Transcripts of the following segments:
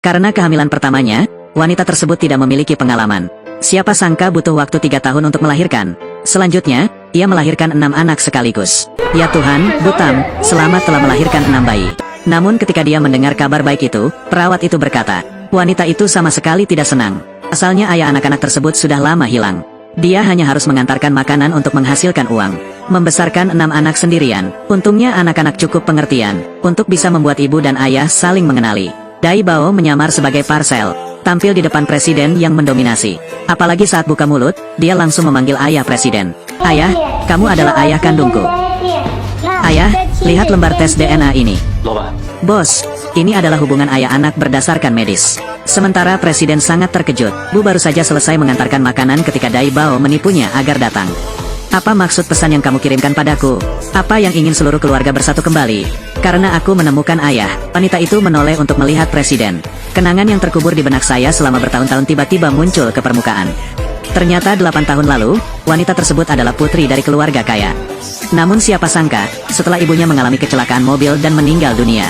Karena kehamilan pertamanya, wanita tersebut tidak memiliki pengalaman. Siapa sangka butuh waktu 3 tahun untuk melahirkan. Selanjutnya, ia melahirkan 6 anak sekaligus. Ya Tuhan, Butam, selamat telah melahirkan 6 bayi. Namun ketika dia mendengar kabar baik itu, perawat itu berkata, wanita itu sama sekali tidak senang. Asalnya ayah anak-anak tersebut sudah lama hilang. Dia hanya harus mengantarkan makanan untuk menghasilkan uang. Membesarkan 6 anak sendirian. Untungnya anak-anak cukup pengertian, untuk bisa membuat ibu dan ayah saling mengenali. Dai Bao menyamar sebagai Parcel, tampil di depan presiden yang mendominasi. Apalagi saat buka mulut, dia langsung memanggil ayah presiden. Ayah, kamu adalah ayah kandungku. Ayah, lihat lembar tes DNA ini. Bos, ini adalah hubungan ayah anak berdasarkan medis. Sementara presiden sangat terkejut. Bu baru saja selesai mengantarkan makanan ketika Dai Bao menipunya agar datang. Apa maksud pesan yang kamu kirimkan padaku? Apa yang ingin seluruh keluarga bersatu kembali? Karena aku menemukan ayah. Wanita itu menoleh untuk melihat presiden. Kenangan yang terkubur di benak saya selama bertahun-tahun tiba-tiba muncul ke permukaan. Ternyata 8 tahun lalu, wanita tersebut adalah putri dari keluarga kaya. Namun siapa sangka, setelah ibunya mengalami kecelakaan mobil dan meninggal dunia,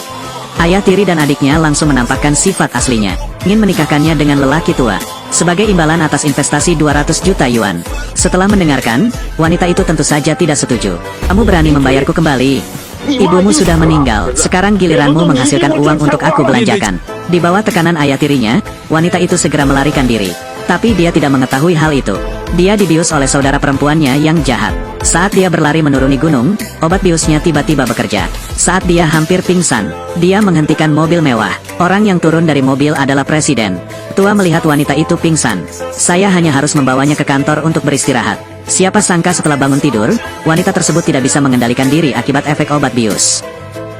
ayah tiri dan adiknya langsung menampakkan sifat aslinya, ingin menikahkannya dengan lelaki tua, sebagai imbalan atas investasi 200 juta yuan. Setelah mendengarkan, wanita itu tentu saja tidak setuju. Kamu berani membayarku kembali? Ibumu sudah meninggal, sekarang giliranmu menghasilkan uang untuk aku belanjakan. Di bawah tekanan ayah tirinya, wanita itu segera melarikan diri. Tapi dia tidak mengetahui hal itu. Dia dibius oleh saudara perempuannya yang jahat. Saat dia berlari menuruni gunung, obat biusnya tiba-tiba bekerja. Saat dia hampir pingsan, dia menghentikan mobil mewah. Orang yang turun dari mobil adalah presiden. Tua melihat wanita itu pingsan. Saya hanya harus membawanya ke kantor untuk beristirahat. Siapa sangka setelah bangun tidur, wanita tersebut tidak bisa mengendalikan diri akibat efek obat bius.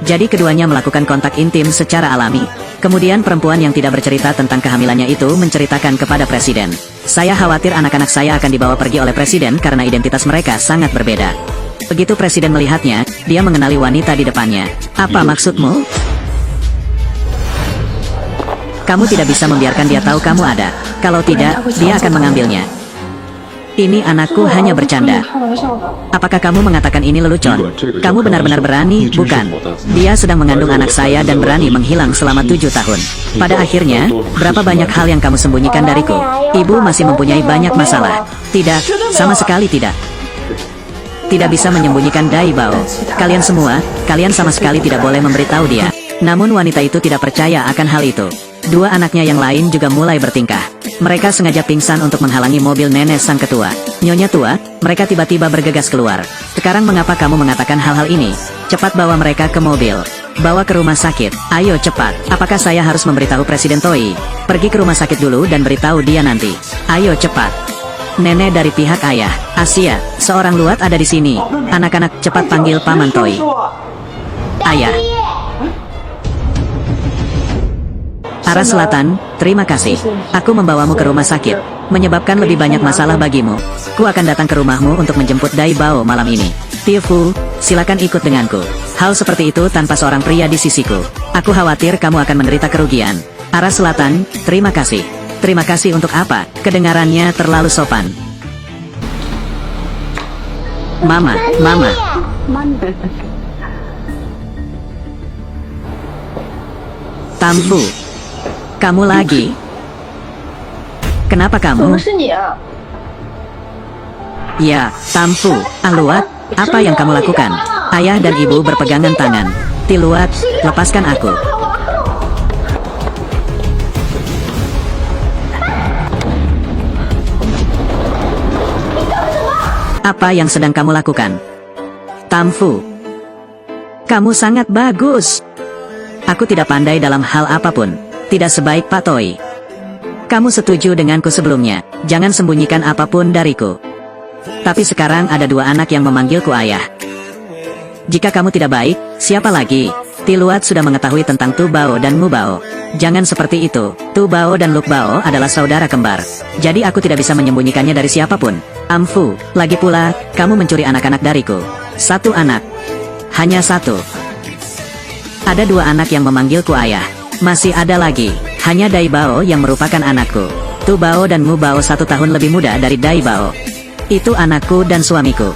Jadi keduanya melakukan kontak intim secara alami. Kemudian perempuan yang tidak bercerita tentang kehamilannya itu menceritakan kepada presiden. Saya khawatir anak-anak saya akan dibawa pergi oleh presiden karena identitas mereka sangat berbeda. Begitu presiden melihatnya, dia mengenali wanita di depannya. Apa maksudmu? Kamu tidak bisa membiarkan dia tahu kamu ada. Kalau tidak, dia akan mengambilnya. Ini anakku hanya bercanda. Apakah kamu mengatakan ini lelucon? Kamu benar-benar berani, bukan? Dia sedang mengandung anak saya dan berani menghilang selama 7 tahun. Pada akhirnya, berapa banyak hal yang kamu sembunyikan dariku? Ibu masih mempunyai banyak masalah. Tidak, sama sekali tidak. Tidak bisa menyembunyikan Dai Bao. Kalian semua, kalian sama sekali tidak boleh memberitahu dia. Namun wanita itu tidak percaya akan hal itu. 2 anaknya yang lain juga mulai bertingkah. Mereka sengaja pingsan untuk menghalangi mobil nenek sang ketua. Nyonya tua, mereka tiba-tiba bergegas keluar. Sekarang mengapa kamu mengatakan hal-hal ini? Cepat bawa mereka ke mobil. Bawa ke rumah sakit. Ayo cepat. Apakah saya harus memberitahu Presiden Toi? Pergi ke rumah sakit dulu dan beritahu dia nanti. Ayo cepat. Nenek dari pihak ayah. Asia, seorang luat ada di sini. Anak-anak cepat panggil Paman Toi. Ayah. Arah selatan, terima kasih. Aku membawamu ke rumah sakit, menyebabkan lebih banyak masalah bagimu. Ku akan datang ke rumahmu untuk menjemput Dai Bao malam ini. Tifu, silakan ikut denganku. Hal seperti itu tanpa seorang pria di sisiku. Aku khawatir kamu akan menderita kerugian. Arah selatan, terima kasih. Terima kasih untuk apa? Kedengarannya terlalu sopan. Mama, Mama. Tampu. Kamu lagi? Kenapa kamu? Ya, Tampu, Aluat, apa yang kamu lakukan? Ayah dan ibu berpegangan tangan. Tiluat, lepaskan aku. Apa yang sedang kamu lakukan? Tampu, kamu sangat bagus. Aku tidak pandai dalam hal apapun. Tidak sebaik Pak Toi. Kamu setuju denganku sebelumnya, jangan sembunyikan apapun dariku. Tapi sekarang ada 2 anak yang memanggilku ayah. Jika kamu tidak baik, siapa lagi? Tiluat sudah mengetahui tentang Tu Bao dan Mu Bao. Jangan seperti itu, Tu Bao dan Luk Bao adalah saudara kembar. Jadi aku tidak bisa menyembunyikannya dari siapapun. Amfu, lagi pula, kamu mencuri anak-anak dariku. 1 anak. Hanya 1. Ada 2 anak yang memanggilku ayah. Masih ada lagi, hanya Dai Bao yang merupakan anakku. Tu Bao dan Mu Bao 1 tahun lebih muda dari Dai Bao. Itu anakku dan suamiku.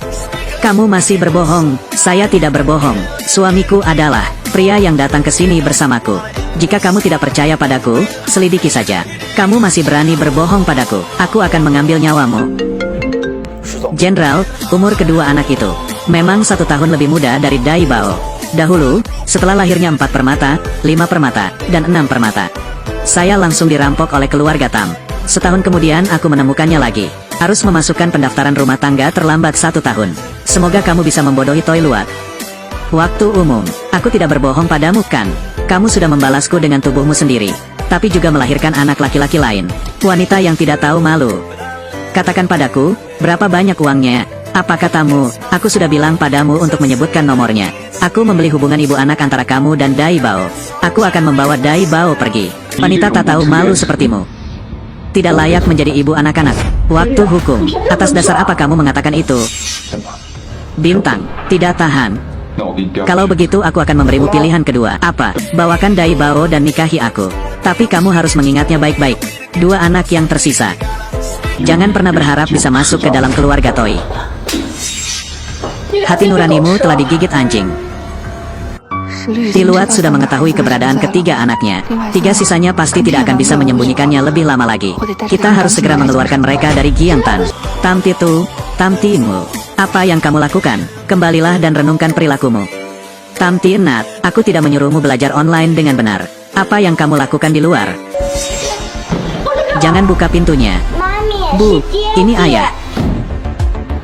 Kamu masih berbohong. Saya tidak berbohong. Suamiku adalah pria yang datang ke sini bersamaku. Jika kamu tidak percaya padaku, selidiki saja. Kamu masih berani berbohong padaku. Aku akan mengambil nyawamu. Jenderal, umur kedua anak itu memang 1 tahun lebih muda dari Dai Bao. Dahulu, setelah lahirnya 4 permata, 5 permata, dan 6 permata, saya langsung dirampok oleh keluarga Tam. Setahun kemudian aku menemukannya lagi. Harus memasukkan pendaftaran rumah tangga terlambat 1 tahun. Semoga kamu bisa membodohi Toi Luat. Waktu umum, aku tidak berbohong padamu kan? Kamu sudah membalasku dengan tubuhmu sendiri, tapi juga melahirkan anak laki-laki lain. Wanita yang tidak tahu malu. Katakan padaku, berapa banyak uangnya? Apa katamu? Aku sudah bilang padamu untuk menyebutkan nomornya. Aku membeli hubungan ibu anak antara kamu dan Dai Bao. Aku akan membawa Dai Bao pergi. Wanita tak tahu malu sepertimu tidak layak menjadi ibu anak-anak. Waktu hukum. Atas dasar apa kamu mengatakan itu? Bintang, tidak tahan. Kalau begitu aku akan memberimu pilihan kedua. Apa? Bawakan Dai Bao dan nikahi aku. Tapi kamu harus mengingatnya baik-baik. 2 anak yang tersisa. Jangan pernah berharap bisa masuk ke dalam keluarga Toi. Hati nuranimu telah digigit anjing. Tiluat sudah mengetahui keberadaan ketiga anaknya. 3 sisanya pasti tidak akan bisa menyembunyikannya lebih lama lagi. Kita harus segera mengeluarkan mereka dari Giangtan. Tam Titu, Tam Timu, apa yang kamu lakukan? Kembalilah dan renungkan perilakumu. Tam Tinat, aku tidak menyuruhmu belajar online dengan benar. Apa yang kamu lakukan di luar? Jangan buka pintunya. Bu, ini ayah.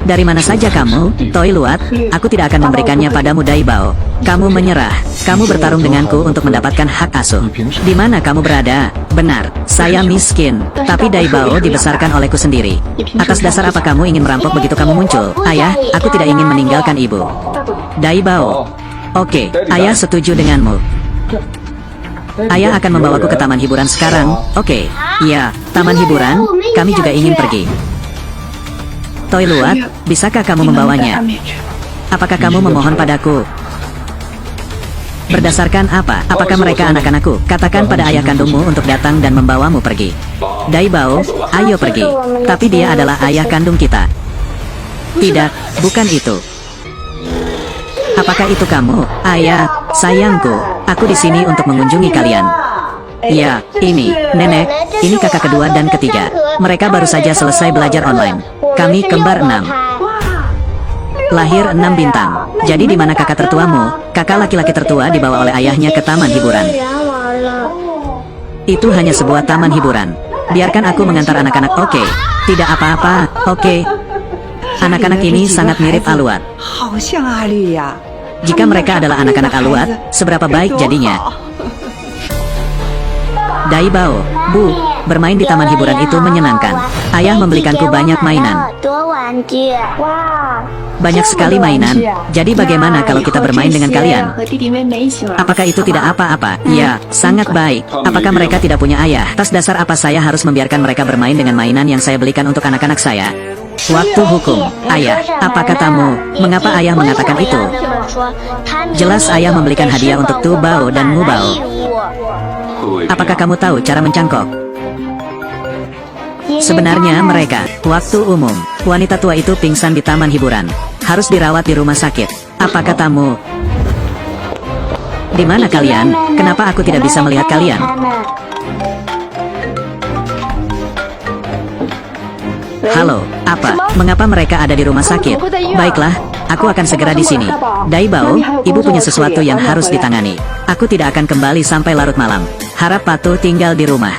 Dari mana saja kamu, Toi Luat? Aku tidak akan memberikannya padamu Dai Bao. Kamu menyerah. Kamu bertarung denganku untuk mendapatkan hak asuh. Di mana kamu berada? Benar, saya miskin. Tapi Dai Bao dibesarkan olehku sendiri. Atas dasar apa kamu ingin merampok begitu kamu muncul? Ayah, aku tidak ingin meninggalkan ibu. Dai Bao. Oke, ayah setuju denganmu. Ayah akan membawaku ke taman hiburan sekarang. Oke, iya, taman hiburan. Kami juga ingin pergi. Toi Luat, bisakah kamu membawanya? Apakah kamu memohon padaku? Berdasarkan apa? Apakah mereka anak-anakku? Katakan pada ayah kandungmu untuk datang dan membawamu pergi. Dai Bao, ayo pergi. Tapi dia adalah ayah kandung kita. Tidak, bukan itu. Apakah itu kamu? Ayah, sayangku, aku di sini untuk mengunjungi kalian. Ya, ini, nenek, ini kakak kedua dan ketiga. Mereka baru saja selesai belajar online. Kami kembar 6. Lahir 6 bintang. Jadi di mana kakak tertuamu? Kakak laki-laki tertua dibawa oleh ayahnya ke taman hiburan. Itu hanya sebuah taman hiburan. Biarkan aku mengantar anak-anak. Oke. Tidak apa-apa. Oke. Anak-anak ini sangat mirip Aluat. Jika mereka adalah anak-anak Aluat, seberapa baik jadinya? Dai Bao, Bu, bermain di taman hiburan itu menyenangkan. Ayah membelikanku banyak mainan. Banyak sekali mainan. Jadi bagaimana kalau kita bermain dengan kalian? Apakah itu tidak apa-apa? Ya, sangat baik. Apakah mereka tidak punya ayah? Atas dasar apa saya harus membiarkan mereka bermain dengan mainan yang saya belikan untuk anak-anak saya? Waktu hukum. Ayah, apa katamu? Mengapa ayah mengatakan itu? Jelas ayah membelikan hadiah untuk Tu Bao dan Mu Bao. Apakah kamu tahu cara mencangkok? Sebenarnya mereka, waktu umum, wanita tua itu pingsan di taman hiburan. Harus dirawat di rumah sakit. Apa katamu? Di mana kalian? Kenapa aku tidak bisa melihat kalian? Halo, apa? Mengapa mereka ada di rumah sakit? Baiklah, aku akan segera di sini. Dai Bao, ibu punya sesuatu yang harus ditangani. Aku tidak akan kembali sampai larut malam. Harap patuh tinggal di rumah.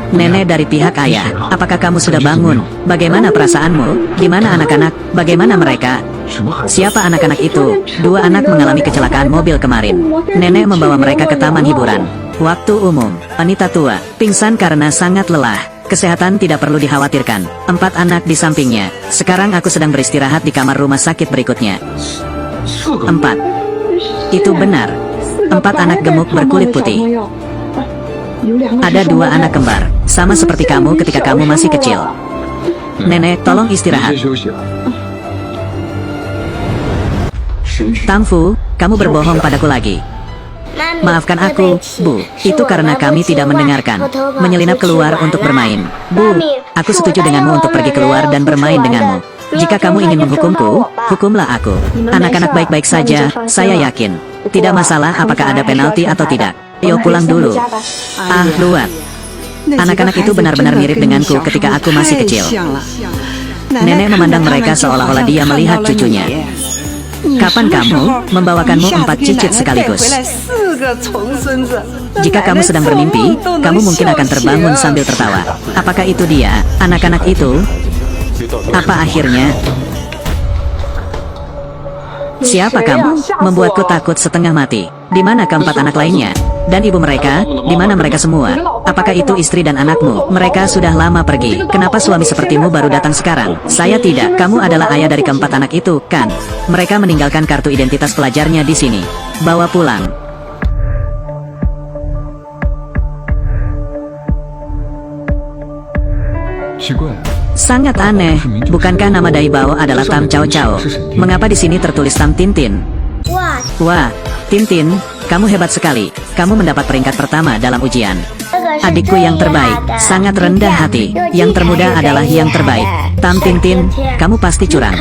Nenek dari pihak ayah, apakah kamu sudah bangun? Bagaimana perasaanmu? Di mana anak-anak? Bagaimana mereka? Siapa anak-anak itu? 2 anak mengalami kecelakaan mobil kemarin. Nenek membawa mereka ke taman hiburan. Waktu umum, wanita tua, pingsan karena sangat lelah. Kesehatan tidak perlu dikhawatirkan. 4 anak di sampingnya. Sekarang aku sedang beristirahat di kamar rumah sakit berikutnya. 4. Itu benar. 4 anak gemuk berkulit putih. Ada 2 anak kembar, sama seperti kamu ketika kamu masih kecil. Nenek, tolong istirahat. Tang Fu, kamu berbohong padaku lagi. Maafkan aku, Bu. Itu karena kami tidak mendengarkan. Menyelinap keluar untuk bermain. Bu, aku setuju denganmu untuk pergi keluar dan bermain denganmu. Jika kamu ingin menghukumku, hukumlah aku. Anak-anak baik-baik saja, saya yakin. Tidak masalah apakah ada penalti atau tidak. Ayo pulang dulu. Ah, luar. Anak-anak itu benar-benar mirip denganku ketika aku masih kecil. Nenek memandang mereka seolah-olah dia melihat cucunya. Kapan kamu membawakanmu 4 cicit sekaligus? Jika kamu sedang bermimpi, kamu mungkin akan terbangun sambil tertawa. Apakah itu dia, anak-anak itu? Apa akhirnya? Siapa kamu? Membuatku takut setengah mati. Di mana keempat anak lainnya? Dan ibu mereka? Di mana mereka semua? Apakah itu istri dan anakmu? Mereka sudah lama pergi. Kenapa suami sepertimu baru datang sekarang? Saya tidak. Kamu adalah ayah dari keempat anak itu, kan? Mereka meninggalkan kartu identitas pelajarnya di sini. Bawa pulang. Sangat aneh, bukankah nama Dai Bao adalah Tam Cao Cao? Mengapa di sini tertulis Tam Tintin? Wah, Tintin, kamu hebat sekali. Kamu mendapat peringkat pertama dalam ujian. Adikku yang terbaik, sangat rendah hati. Yang termuda adalah yang terbaik. Tam Tintin, kamu pasti curang.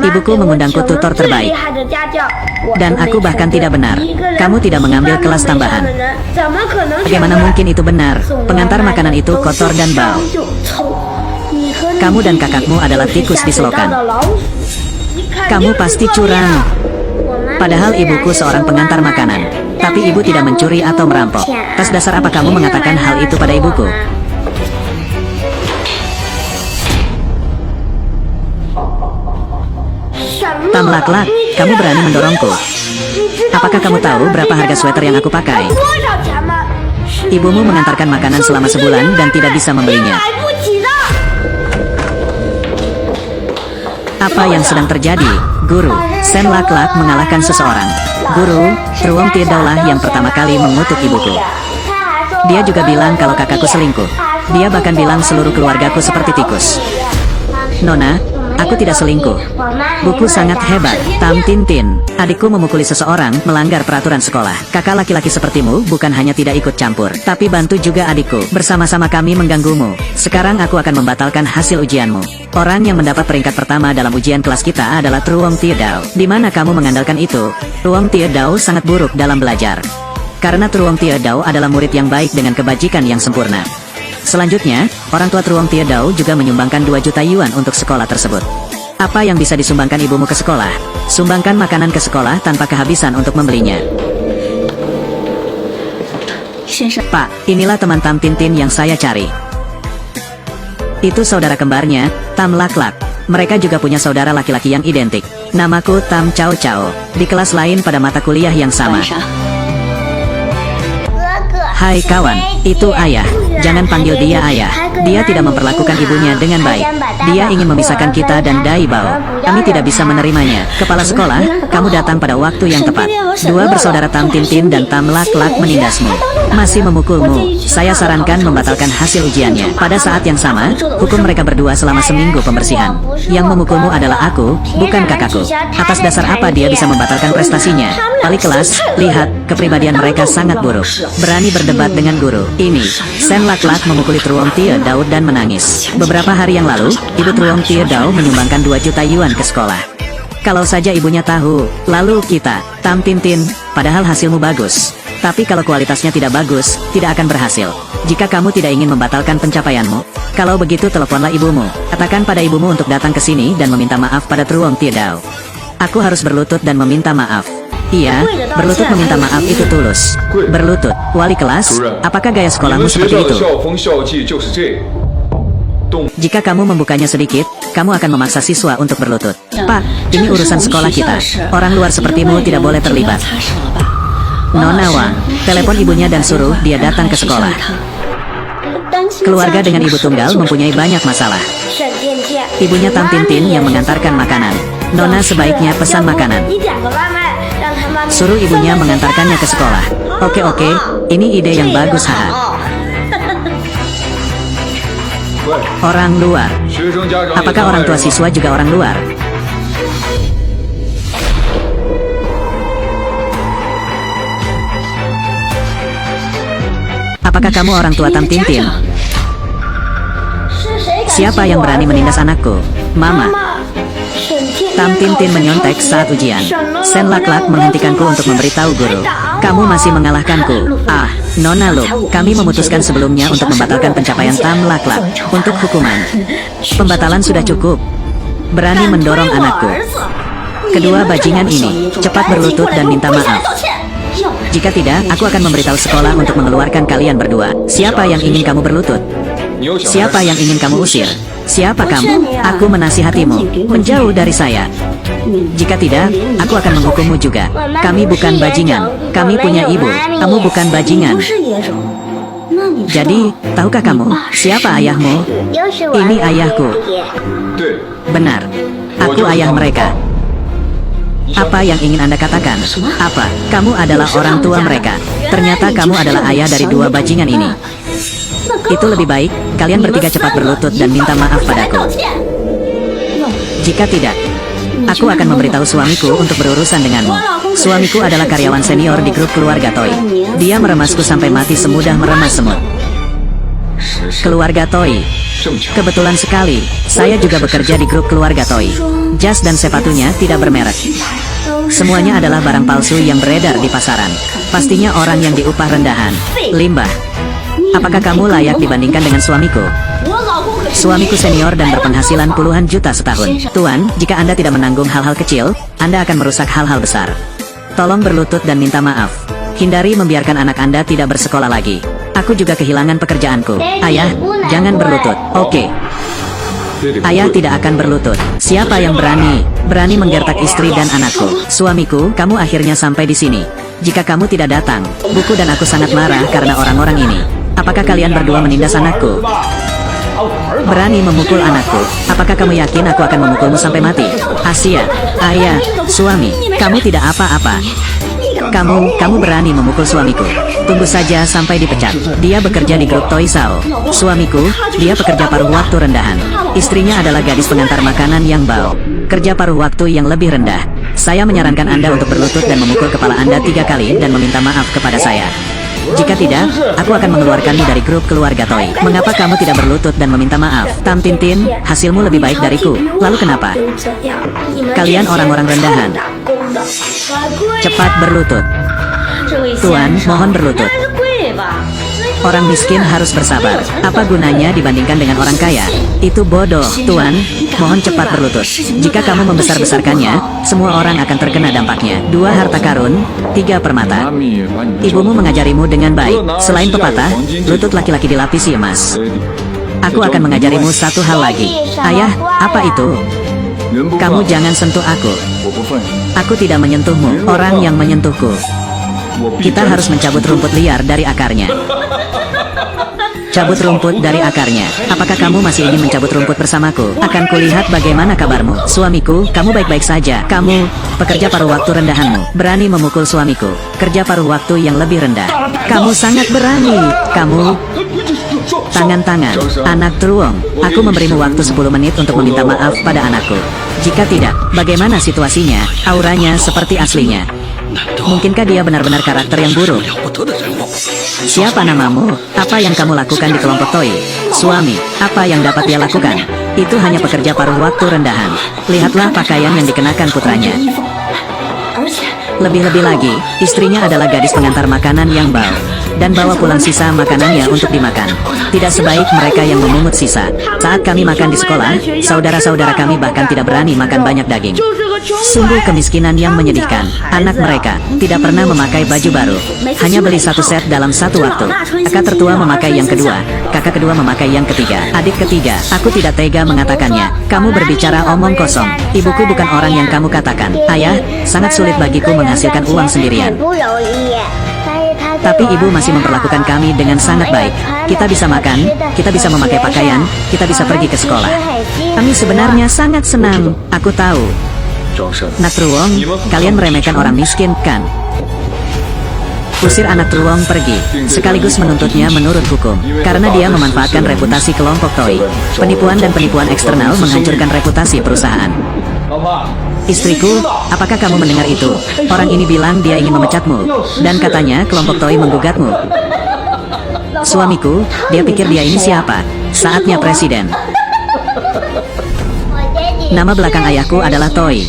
Ibuku mengundangku tutor terbaik. Dan aku bahkan tidak benar. Kamu tidak mengambil kelas tambahan. Bagaimana mungkin itu benar? Pengantar makanan itu kotor dan bau. Kamu dan kakakmu adalah tikus di selokan. Kamu pasti curang. Padahal ibuku seorang pengantar makanan. Tapi ibu tidak mencuri atau merampok. Atas dasar apa kamu mengatakan hal itu pada ibuku? Tam Lak-Lak, kamu berani mendorongku. Apakah kamu tahu berapa harga sweater yang aku pakai? Ibumu mengantarkan makanan selama sebulan dan tidak bisa membelinya. Apa yang sedang terjadi? Guru, Sam Lak-Lak mengalahkan seseorang. Guru, Truong Tidaulah yang pertama kali mengutuk ibuku. Dia juga bilang kalau kakakku selingkuh. Dia bahkan bilang seluruh keluargaku seperti tikus. Nona, aku tidak selingkuh. Buku sangat hebat. Tam Tintin, adikku memukuli seseorang, melanggar peraturan sekolah. Kakak laki-laki sepertimu bukan hanya tidak ikut campur, tapi bantu juga adikku. Bersama-sama kami mengganggumu. Sekarang aku akan membatalkan hasil ujianmu. Orang yang mendapat peringkat pertama dalam ujian kelas kita adalah Truong Tidau. Di mana kamu mengandalkan itu? Truong Tidau sangat buruk dalam belajar. Karena Truong Tidau adalah murid yang baik dengan kebajikan yang sempurna. Selanjutnya, orang tua Truong Tidau juga menyumbangkan 2 juta yuan untuk sekolah tersebut. Apa yang bisa disumbangkan ibumu ke sekolah? Sumbangkan makanan ke sekolah tanpa kehabisan untuk membelinya. Pak, inilah teman Tam Tintin yang saya cari. Itu saudara kembarnya, Tam Lak-Lak. Mereka juga punya saudara laki-laki yang identik. Namaku Tam Cao Cao. Di kelas lain pada mata kuliah yang sama. Hai kawan, itu ayah. Jangan panggil dia ayah. Dia tidak memperlakukan ibunya dengan baik. Dia ingin memisahkan kita dan Dai Bao. Kami tidak bisa menerimanya. Kepala sekolah, kamu datang pada waktu yang tepat. 2 bersaudara Tam Tintin dan Tam Lak-Lak menindasmu. Masih memukulmu. Saya sarankan membatalkan hasil ujiannya. Pada saat yang sama, hukum mereka berdua selama seminggu pembersihan. Yang memukulmu adalah aku, bukan kakakku. Atas dasar apa dia bisa membatalkan prestasinya? Wali kelas, lihat, kepribadian mereka sangat buruk. Berani berdebat dengan guru. Ini, Sam Lak-Lak memukuli Truong Tidau dan menangis. Beberapa hari yang lalu, ibu Truong Tidau menyumbangkan 2 juta yuan ke sekolah. Kalau saja ibunya tahu, lalu kita, Tam Tintin, padahal hasilmu bagus. Tapi kalau kualitasnya tidak bagus, tidak akan berhasil. Jika kamu tidak ingin membatalkan pencapaianmu, kalau begitu teleponlah ibumu. Katakan pada ibumu untuk datang ke sini dan meminta maaf pada Truong Tidau. Aku harus berlutut dan meminta maaf. Iya, berlutut meminta maaf itu tulus. Berlutut, wali kelas, apakah gaya sekolahmu seperti itu? Jika kamu membukanya sedikit, kamu akan memaksa siswa untuk berlutut. Pak, ini urusan sekolah kita. Orang luar sepertimu tidak boleh terlibat. Nona Wang, telepon ibunya dan suruh dia datang ke sekolah. Keluarga dengan ibu tunggal mempunyai banyak masalah. Ibunya Tam Tintin yang mengantarkan makanan. Nona sebaiknya pesan makanan. Suruh ibunya mengantarkannya ke sekolah. Oke, ini ide yang bagus, haha. Orang luar. Apakah orang tua siswa juga orang luar? Apakah kamu orang tua Tam Tintin? Siapa yang berani menindas anakku? Mama. Tam Tintin menyontek saat ujian. Sen Laklak menghentikanku untuk memberitahu guru. Kamu masih mengalahkanku. Ah, Nona Lup, kami memutuskan sebelumnya untuk membatalkan pencapaian Tam Laklak. Untuk hukuman, pembatalan sudah cukup. Berani mendorong anakku. Kedua bajingan ini, cepat berlutut dan minta maaf. Jika tidak, aku akan memberitahu sekolah untuk mengeluarkan kalian berdua. Siapa yang ingin kamu berlutut? Siapa yang ingin kamu usir? Siapa kamu? Aku menasihatimu, menjauh dari saya. Jika tidak, aku akan menghukummu juga. Kami bukan bajingan, kami punya ibu. Kamu bukan bajingan. Jadi, tahukah kamu, siapa ayahmu? Ini ayahku. Benar, aku ayah mereka. Apa yang ingin Anda katakan? Apa? Kamu adalah orang tua mereka. Ternyata kamu adalah ayah dari dua bajingan ini. Itu lebih baik, kalian bertiga cepat berlutut dan minta maaf padaku. Jika tidak, aku akan memberitahu suamiku untuk berurusan denganmu. Suamiku adalah karyawan senior di grup keluarga Toy. Dia meremasku sampai mati semudah meremas semut. Keluarga Toy. Kebetulan sekali, saya juga bekerja di grup keluarga Toy. Jas dan sepatunya tidak bermerek. Semuanya adalah barang palsu yang beredar di pasaran. Pastinya orang yang diupah rendahan. Limbah. Apakah kamu layak dibandingkan dengan suamiku? Suamiku senior dan berpenghasilan puluhan juta setahun. Tuan, jika Anda tidak menanggung hal-hal kecil, Anda akan merusak hal-hal besar. Tolong berlutut dan minta maaf. Hindari membiarkan anak Anda tidak bersekolah lagi. Aku juga kehilangan pekerjaanku. Ayah, jangan berlutut. Oke. Ayah tidak akan berlutut. Siapa yang berani menggertak istri dan anakku? Suamiku, kamu akhirnya sampai di sini. Jika kamu tidak datang, buku dan aku sangat marah karena orang-orang ini. Apakah kalian berdua menindas anakku? Berani memukul anakku. Apakah kamu yakin aku akan memukulmu sampai mati? Asia, ayah, suami, kamu tidak apa-apa. Kamu berani memukul suamiku. Tunggu saja sampai dipecat. Dia bekerja di grup Toy Sao. Suamiku, dia pekerja paruh waktu rendahan. Istrinya adalah gadis pengantar makanan yang bau. Kerja paruh waktu yang lebih rendah. Saya menyarankan Anda untuk berlutut dan memukul kepala Anda 3 kali dan meminta maaf kepada saya. Jika tidak, aku akan mengeluarkanmu dari grup keluarga Toy. Mengapa kamu tidak berlutut dan meminta maaf? Tam Tintin, hasilmu lebih baik dariku. Lalu kenapa? Kalian orang-orang rendahan. Cepat berlutut. Tuan, mohon berlutut. Orang miskin harus bersabar. Apa gunanya dibandingkan dengan orang kaya? Itu bodoh. Tuan, mohon cepat berlutut. Jika kamu membesar-besarkannya, semua orang akan terkena dampaknya. 2 harta karun, 3 permata. Ibumu mengajarimu dengan baik. Selain pepatah, lutut laki-laki dilapisi emas. Aku akan mengajarimu satu hal lagi. Ayah, apa itu? Kamu jangan sentuh aku. Aku tidak menyentuhmu. Orang yang menyentuhku. Kita harus mencabut rumput liar dari akarnya. Cabut rumput dari akarnya. Apakah kamu masih ingin mencabut rumput bersamaku? Akan kulihat bagaimana kabarmu. Suamiku, kamu baik-baik saja. Kamu, pekerja paruh waktu rendahanmu, berani memukul suamiku. Kerja paruh waktu yang lebih rendah. Kamu sangat berani. Kamu... Tangan-tangan, anak Truong. Aku memberimu waktu 10 menit untuk meminta maaf pada anakku. Jika tidak, bagaimana situasinya? Auranya seperti aslinya. Mungkinkah dia benar-benar karakter yang buruk? Siapa namamu? Apa yang kamu lakukan di kelompok Toy? Suami, apa yang dapat dia lakukan? Itu hanya pekerja paruh waktu rendahan. Lihatlah pakaian yang dikenakan putranya. Lebih-lebih lagi, istrinya adalah gadis pengantar makanan yang bau. Dan bawa pulang sisa makanannya untuk dimakan. Tidak sebaik mereka yang memungut sisa. Saat kami makan di sekolah, saudara-saudara kami bahkan tidak berani makan banyak daging. Sungguh kemiskinan yang menyedihkan. Anak mereka tidak pernah memakai baju baru. Hanya beli 1 set dalam 1 waktu. Kakak tertua memakai yang kedua. Kakak kedua memakai yang ketiga. Adik ketiga, aku tidak tega mengatakannya. Kamu berbicara omong kosong. Ibuku bukan orang yang kamu katakan. Ayah, sangat sulit bagiku menghasilkan uang sendirian. Tapi ibu masih memperlakukan kami dengan sangat baik. Kita bisa makan, kita bisa memakai pakaian, kita bisa pergi ke sekolah. Kami sebenarnya sangat senang. Aku tahu. Nak Truong, kalian meremehkan orang miskin, kan? Usir anak Truong pergi, sekaligus menuntutnya menurut hukum. Karena dia memanfaatkan reputasi kelompok Toy. Penipuan dan penipuan eksternal menghancurkan reputasi perusahaan. Istriku, apakah kamu mendengar itu? Orang ini bilang dia ingin memecatmu. Dan katanya kelompok Toy menggugatmu. Suamiku, dia pikir dia ini siapa? Saatnya presiden. Nama belakang ayahku adalah Toy.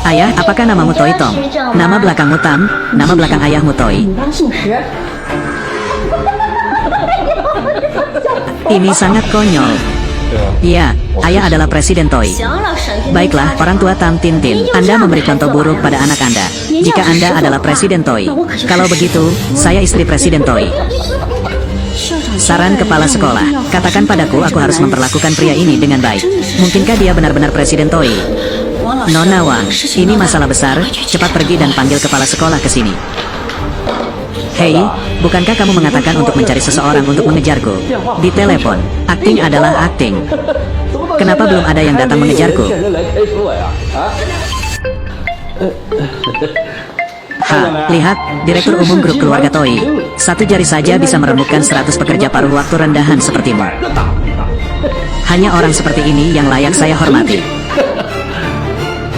Ayah, apakah namamu Toy Tong? Nama belakangmu Tam, nama belakang ayahmu Toy. Ini sangat konyol. Ya, ayah adalah Presiden Toy. Baiklah, orang tua Tam Tintin, Anda memberi contoh buruk pada anak Anda. Jika Anda adalah Presiden Toy. Kalau begitu, saya istri Presiden Toy. Saran kepala sekolah, katakan padaku aku harus memperlakukan pria ini dengan baik. Mungkinkah dia benar-benar Presiden Toy? Nona Wang, ini masalah besar, cepat pergi dan panggil kepala sekolah ke sini. Hei, bukankah kamu mengatakan untuk mencari seseorang untuk mengejarku? Di telepon, akting adalah akting. Kenapa belum ada yang datang mengejarku? Lihat, Direktur Umum Grup Keluarga Toy. Satu jari saja bisa merembukkan 100 pekerja paruh waktu rendahan sepertimu. Hanya orang seperti ini yang layak saya hormati.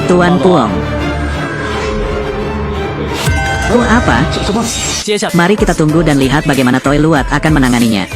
Tuan Puong. Apa? Mari kita tunggu dan lihat bagaimana Toy Luat akan menanganinya.